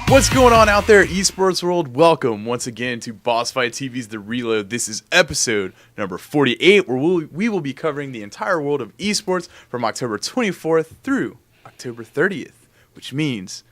What's going on out there, esports world? Welcome once again to BossFightTV's The Reload. This is episode number 48, where we will be covering the entire world of esports from October 24th through October 30th, which means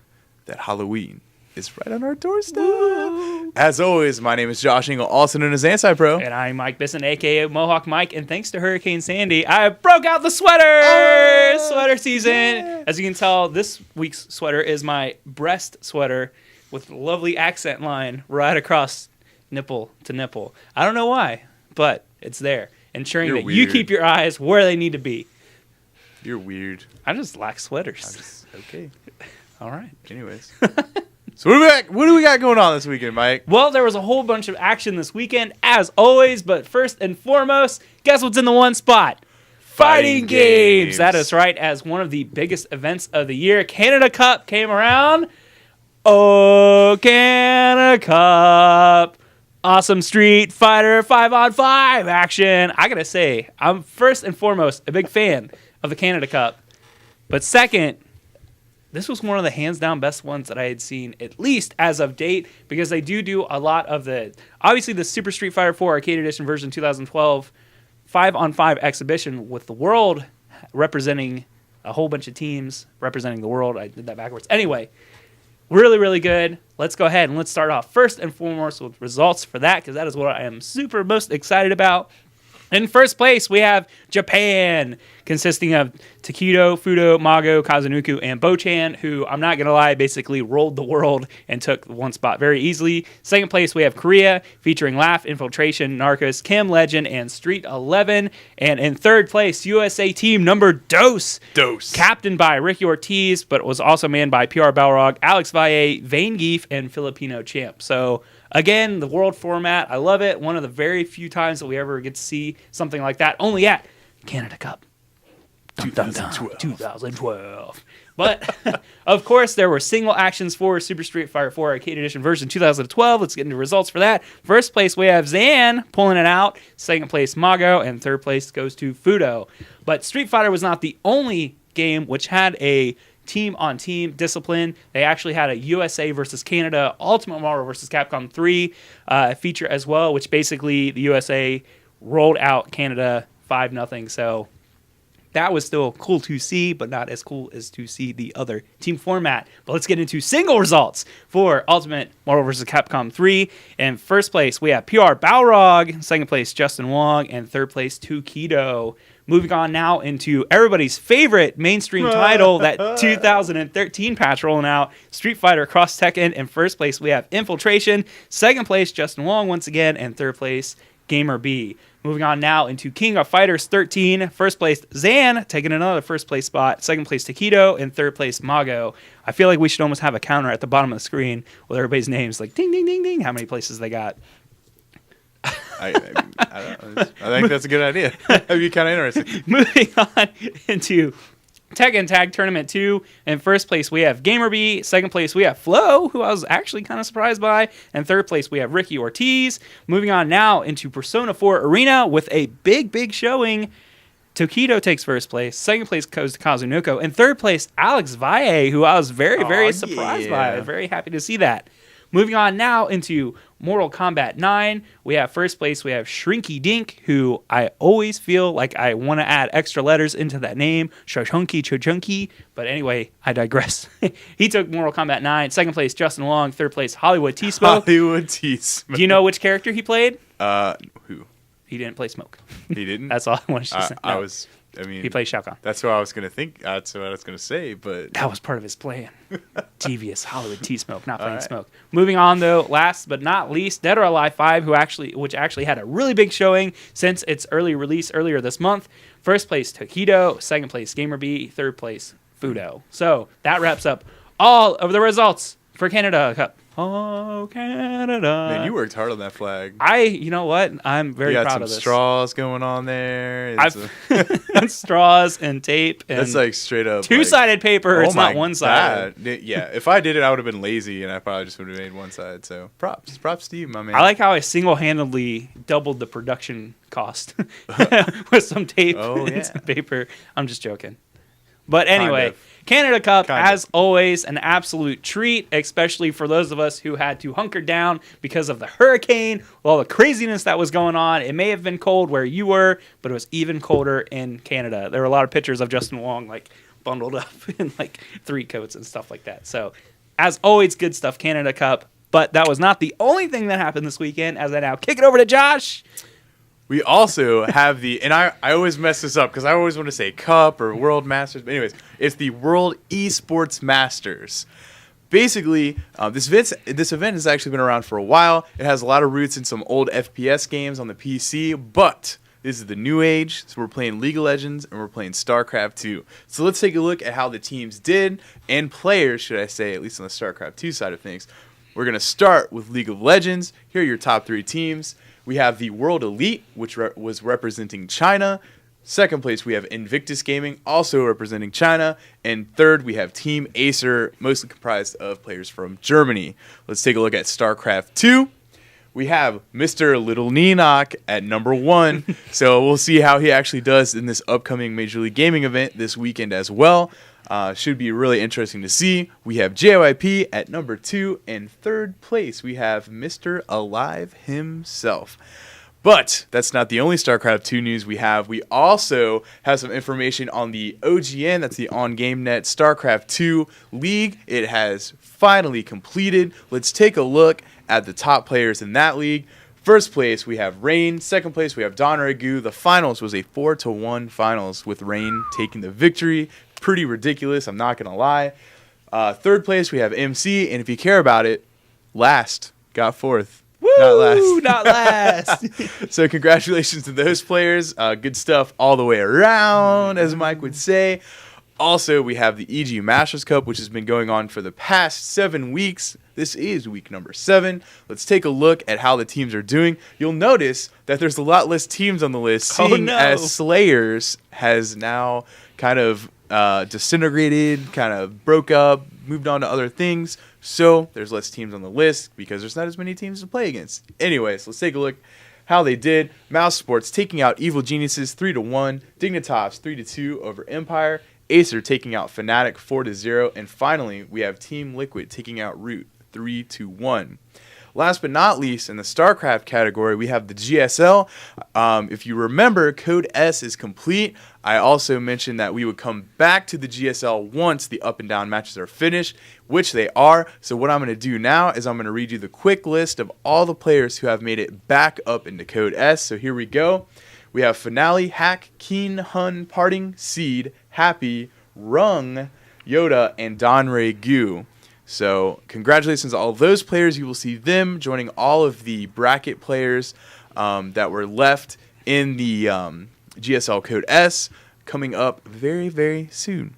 that Halloween is right on our doorstep. Woo. As always, my name is Josh Engel, also known as Anti-Pro. And I'm Mike Bisson, a.k.a. Mohawk Mike, and thanks to Hurricane Sandy, I broke out the sweater! Sweater season! Yeah. As you can tell, this week's sweater is my breast sweater with a lovely accent line right across nipple to nipple. I don't know why, but it's there, ensuring that you keep your eyes where they need to be. You're weird. I just like sweaters. Okay. All right. Anyways. So what do we got going on this weekend, Mike? Well, there was a whole bunch of action this weekend, as always, but first and foremost, guess what's in the one spot? Fighting games. That is right, as one of the biggest events of the year, Canada Cup came around. Oh, Canada Cup. Awesome Street Fighter 5-on-5 action. I gotta say, I'm first and foremost a big fan of the Canada Cup. But second, this was one of the hands-down best ones that I had seen, at least as of date, because they do a lot of the... Obviously, the Super Street Fighter 4 Arcade Edition version 2012 5-on-5 exhibition with the world representing a whole bunch of teams representing the world. I did that backwards. Anyway, really, really good. Let's go ahead and let's start off first and foremost with results for that, because that is what I am super most excited about. In first place, we have Japan, consisting of Takedo, Fudo, Mago, Kazunuku, and Bochan, who, I'm not going to lie, basically rolled the world and took one spot very easily. Second place, we have Korea, featuring Laugh, Infiltration, Narcos, Kim, Legend, and Street 11. And in third place, USA team number Dose. Captained by Ricky Ortiz, but was also manned by PR Balrog, Alex Valle, Vane Geef, and Filipino Champ. So... again, the world format, I love it. One of the very few times that we ever get to see something like that, only at Canada Cup. 2012. But, of course, there were single actions for Super Street Fighter 4 Arcade Edition version 2012. Let's get into results for that. First place, we have Zan pulling it out. Second place, Mago. And third place goes to Fudo. But Street Fighter was not the only game which had a team-on-team discipline. They actually had a USA versus Canada Ultimate Marvel versus Capcom 3 feature as well, which basically the USA rolled out Canada 5-0. So that was still cool to see, but not as cool as to see the other team format. But let's get into single results for Ultimate Marvel vs. Capcom 3. In first place, we have PR Balrog. Second place, Justin Wong. And third place, Takedo. Moving on now into everybody's favorite mainstream title, that 2013 patch rolling out, Street Fighter Cross Tekken. In first place, we have Infiltration. Second place, Justin Wong once again. And third place, Gamer B. Moving on now into King of Fighters 13. First place, Zan, taking another first place spot. Second place, Takedo. And third place, Mago. I feel like we should almost have a counter at the bottom of the screen with everybody's names, like ding, ding, ding, ding, how many places they got. I don't know. I think that's a good idea. That'd be kind of interesting. Moving on into Tekken Tag Tournament 2. In first place, we have Gamer B. Second place, we have Flo, who I was actually kind of surprised by. And third place, we have Ricky Ortiz. Moving on now into Persona 4 Arena with a big showing. Takedo takes first place. Second place goes to Kazunuko. And third place, Alex Valle, who I was very surprised by. I was very happy to see that. Moving on now into Mortal Kombat 9, we have first place, we have Shrinky Dink, who I always feel like I want to add extra letters into that name, Chochunky, but anyway, I digress. He took Mortal Kombat 9, second place, Justin Wong, third place, Hollywood T-Smoke. Do you know which character he played? Who? He didn't play Smoke. He didn't? That's all I wanted to say. No. He played Shao Kahn. That's what I was going to think. That's what I was going to say, but... that was part of his plan. Devious Hollywood T-Smoke, not playing Smoke. Moving on, though, last but not least, Dead or Alive 5, which actually had a really big showing since its early release earlier this month. First place, Takedo. Second place, Gamer B. Third place, Fudo. So that wraps up all of the results for Canada Cup. Oh, Canada. Man, you worked hard on that flag. You know what? I'm very proud of this. You got some straws going on there. Straws and tape. And that's like straight up. Two-sided paper. It's not one-sided. Yeah, if I did it, I would have been lazy, and I probably just would have made one side. So props to you, my man. I like how I single-handedly doubled the production cost with some tape and some paper. I'm just joking. But anyway, Canada Cup, Kind of. as always, an absolute treat, especially for those of us who had to hunker down because of the hurricane, all the craziness that was going on. It may have been cold where you were, but it was even colder in Canada. There were a lot of pictures of Justin Wong, like, bundled up in, like, 3 coats and stuff like that. So, as always, good stuff, Canada Cup. But that was not the only thing that happened this weekend, as I now kick it over to Josh. We also have and I always mess this up because I always want to say Cup or World Masters. But anyways, it's the World eSports Masters. Basically, this event has actually been around for a while. It has a lot of roots in some old FPS games on the PC, but this is the new age. So we're playing League of Legends and we're playing StarCraft 2. So let's take a look at how the teams did, and players, should I say, at least on the StarCraft 2 side of things. We're going to start with League of Legends. Here are your top 3 teams. We have the World Elite, which was representing China. Second place, we have Invictus Gaming, also representing China. And third, we have Team Acer, mostly comprised of players from Germany. Let's take a look at StarCraft 2. We have Mr. Little Ninok at number 1. So we'll see how he actually does in this upcoming Major League Gaming event this weekend as well. Should be really interesting to see. We have JYP at number 2, and third place we have Mr. Alive himself. But that's not the only StarCraft 2 news we have. We also have some information on the OGN, that's the On Game Net StarCraft 2 League. It has finally completed. Let's take a look at the top players in that league. First place, we have Rain. Second place, we have Don Ragu. The finals was a 4-1 finals with Rain taking the victory. Pretty ridiculous, I'm not going to lie. Third place, we have MC. And if you care about it, last got fourth. Woo! Not last. So congratulations to those players. Good stuff all the way around, as Mike would say. Also, we have the EG Masters Cup, which has been going on for the past 7 weeks. This is week number 7. Let's take a look at how the teams are doing. You'll notice that there's a lot less teams on the list, seeing as Slayers has now kind of disintegrated, kind of broke up, moved on to other things. So there's less teams on the list because there's not as many teams to play against. Anyways, let's take a look how they did. Mouse Sports taking out Evil Geniuses 3-1, Dignitas 3-2 over Empire, Acer taking out Fnatic 4-0, and finally we have Team Liquid taking out Root 3-1. Last but not least, in the StarCraft category, we have the GSL. If you remember, Code S is complete. I also mentioned that we would come back to the GSL once the up and down matches are finished, which they are. So what I'm going to do now is I'm going to read you the quick list of all the players who have made it back up into Code S. So here we go. We have Finale, Hack, Keen, Hun, Parting, Seed, Happy, Rung, Yoda, and Don Ray Gu. So congratulations to all those players. You will see them joining all of the bracket players that were left in the GSL Code S coming up very, very soon.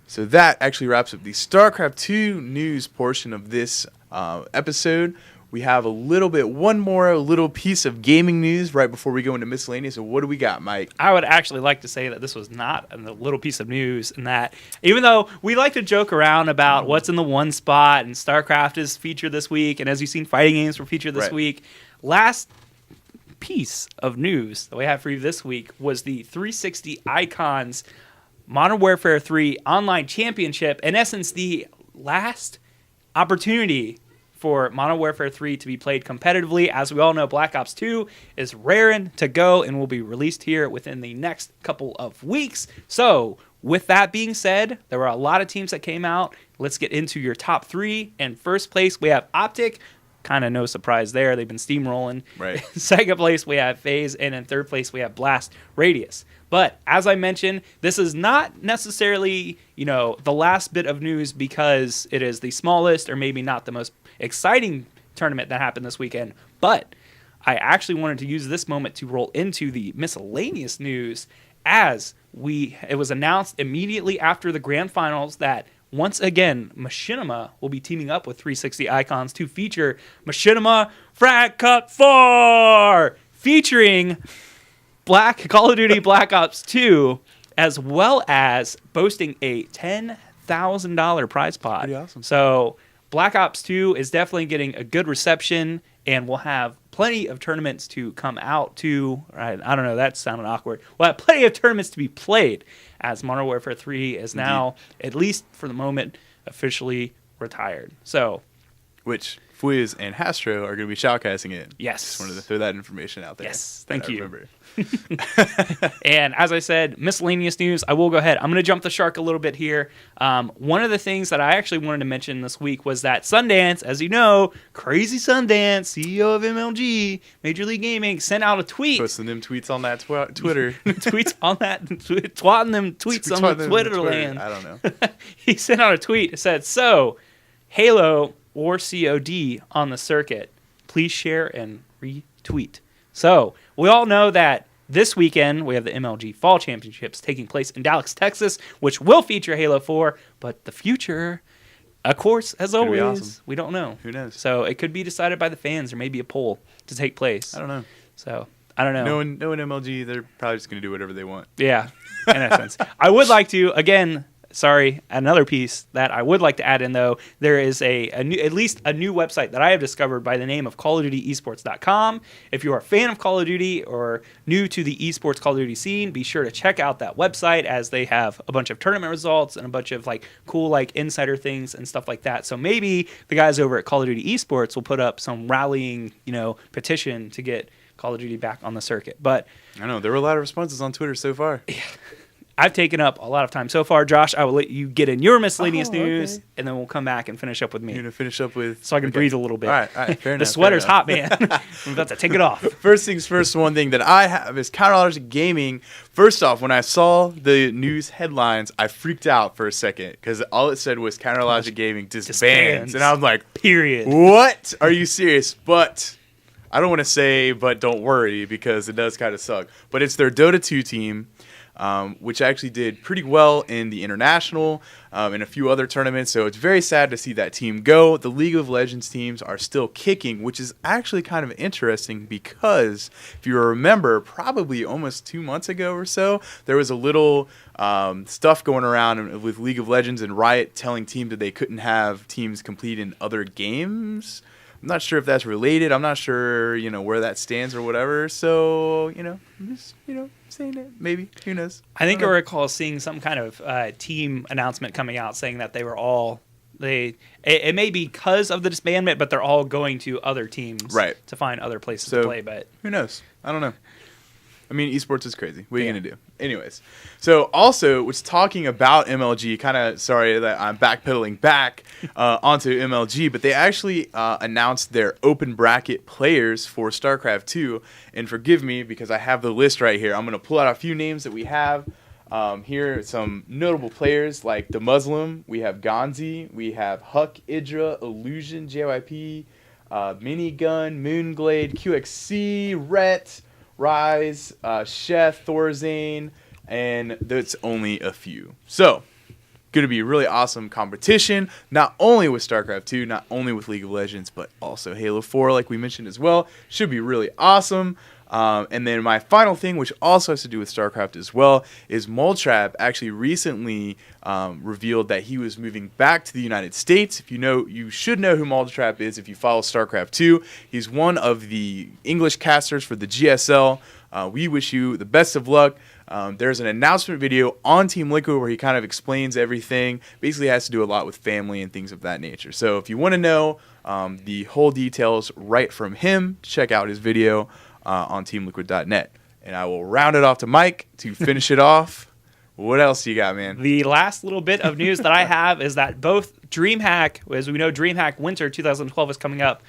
So that actually wraps up the StarCraft 2 news portion of this episode. We have one more little piece of gaming news right before we go into miscellaneous. So what do we got, Mike? I would actually like to say that this was not a little piece of news, and that even though we like to joke around about what's in the one spot, and StarCraft is featured this week, and as you've seen, fighting games were featured this week, last piece of news that we have for you this week was the 360 Icons Modern Warfare 3 Online Championship. In essence, the last opportunity for Modern Warfare 3 to be played competitively. As we all know, Black Ops 2 is raring to go and will be released here within the next couple of weeks. So, with that being said, there were a lot of teams that came out. Let's get into your top 3. In first place, we have Optic. Kind of no surprise there. They've been steamrolling. Right. Second place, we have FaZe. And in third place, we have Blast Radius. But as I mentioned, this is not necessarily, the last bit of news because it is the smallest or maybe not the most exciting tournament that happened this weekend. But I actually wanted to use this moment to roll into the miscellaneous news, as it was announced immediately after the grand finals that once again Machinima will be teaming up with 360 Icons to feature Machinima Frag Cup 4, featuring Call of Duty Black Ops 2, as well as boasting a $10,000 prize pot. Pretty awesome. So Black Ops 2 is definitely getting a good reception, and we'll have plenty of tournaments to come out to. I don't know, that sounded awkward. We'll have plenty of tournaments to be played, as Modern Warfare 3 is now, at least for the moment, officially retired. So, which Fwiz and Hastro are going to be shoutcasting it. Yes. Just wanted to throw that information out there. Yes, thank you. Remember. And as I said, miscellaneous news, I will go ahead. I'm going to jump the shark a little bit here. One of the things that I actually wanted to mention this week was that Sundance, as you know, Crazy Sundance, CEO of MLG, Major League Gaming, sent out a tweet. Posting them tweets on that Twitter. Tweets on that, twatting them tweets on the Twitter land. I don't know. He sent out a tweet. It said, so, Halo or COD on the circuit. Please share and retweet. So, we all know that this weekend we have the MLG Fall Championships taking place in Dallas, Texas, which will feature Halo 4, but the future, of course, as always, awesome. We don't know. Who knows? So, it could be decided by the fans or maybe a poll to take place. I don't know. So, I don't know. Knowing MLG, they're probably just going to do whatever they want. Yeah, in essence. I would like to, again, another piece that I would like to add in, though. There is at least a new website that I have discovered by the name of CallOfDutyEsports.com. If you are a fan of Call of Duty or new to the esports Call of Duty scene, be sure to check out that website, as they have a bunch of tournament results and a bunch of cool insider things and stuff like that. So maybe the guys over at Call of Duty Esports will put up some rallying, petition to get Call of Duty back on the circuit. But I know there were a lot of responses on Twitter so far. Yeah. I've taken up a lot of time so far. Josh, I will let you get in your miscellaneous news, and then we'll come back and finish up with me. You're going to finish up with... So I can breathe a little bit. All right, fair enough. The sweater's hot, man. I'm about to take it off. First things first, one thing that I have is Counterlogic Gaming. First off, when I saw the news headlines, I freaked out for a second, because all it said was Counterlogic Gaming disbands. And I was like, period. What? Are you serious? But I don't want to say, but don't worry, because it does kind of suck. But it's their Dota 2 team. Which actually did pretty well in the international and a few other tournaments. So it's very sad to see that team go. The League of Legends teams are still kicking, which is actually kind of interesting because if you remember, probably almost 2 months ago or so, there was a little stuff going around with League of Legends and Riot telling teams that they couldn't have teams compete in other games. I'm not sure if that's related. I'm not sure, where that stands or whatever. So, I'm just, saying it. Maybe. Who knows? I think I recall seeing some kind of team announcement coming out saying that they were all... It may be because of the disbandment, but they're all going to other teams to find other places to play. But who knows? I don't know. I mean, esports is crazy. What are you going to do? Anyways. So, also, was talking about MLG, kind of sorry that I'm backpedaling back onto MLG, but they actually announced their open bracket players for StarCraft 2. And forgive me, because I have the list right here. I'm going to pull out a few names that we have. Here are some notable players like The Muslim. We have Gonzi. We have Huck, Idra, Illusion, JYP, Minigun, Moonglade, QXC, Rhett, Rise, Sheth, Thorzane, and that's only a few. So, going to be a really awesome competition, not only with StarCraft 2, not only with League of Legends, but also Halo 4, like we mentioned as well. Should be really awesome. And then my final thing, which also has to do with StarCraft as well, is Moldtrap actually recently revealed that he was moving back to the United States. If you should know who Moldtrap is if you follow StarCraft 2. He's one of the English casters for the GSL. We wish you the best of luck. There's an announcement video on Team Liquid where he kind of explains everything. Basically has to do a lot with family and things of that nature. So if you want to know the whole details right from him, check out his video on teamliquid.net. And I will round it off to Mike to finish it off. What else you got, man? The last little bit of news that I have is that both DreamHack, as we know, DreamHack Winter 2012 is coming up.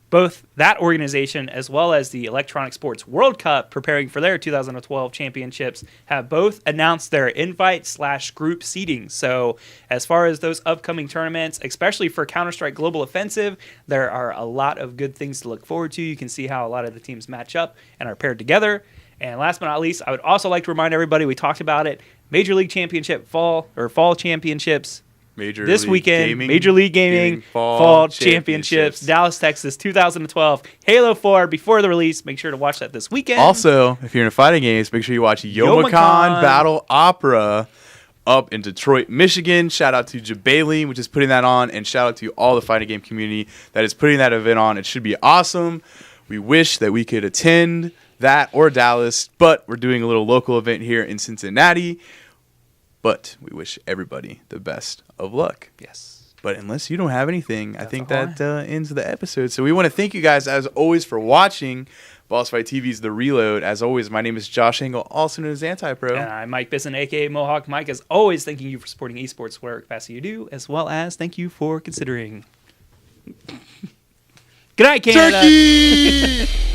Both that organization as well as the Electronic Sports World Cup, preparing for their 2012 championships, have both announced their invite/group seeding. So as far as those upcoming tournaments, especially for Counter-Strike Global Offensive, there are a lot of good things to look forward to. You can see how a lot of the teams match up and are paired together. And last but not least, I would also like to remind everybody, we talked about it, Major League Championship Fall Championships. This weekend, Major League Gaming Fall Championships, Dallas, Texas, 2012. Halo 4 before the release. Make sure to watch that this weekend. Also, if you're into fighting games, make sure you watch Youmacon Battle Opera up in Detroit, Michigan. Shout out to Jabali, which is putting that on, and shout out to all the fighting game community that is putting that event on. It should be awesome. We wish that we could attend that or Dallas, but we're doing a little local event here in Cincinnati. But we wish everybody the best of luck. Yes. But unless you don't have anything, I think that ends the episode. So we want to thank you guys, as always, for watching Boss Fight TV's The Reload. As always, my name is Josh Engel, also known as Anti-Pro. And I'm Mike Bisson, a.k.a. Mohawk Mike. As always, thanking you for supporting esports whatever capacity you do, as well as thank you for considering. Good night, Canada. Turkey!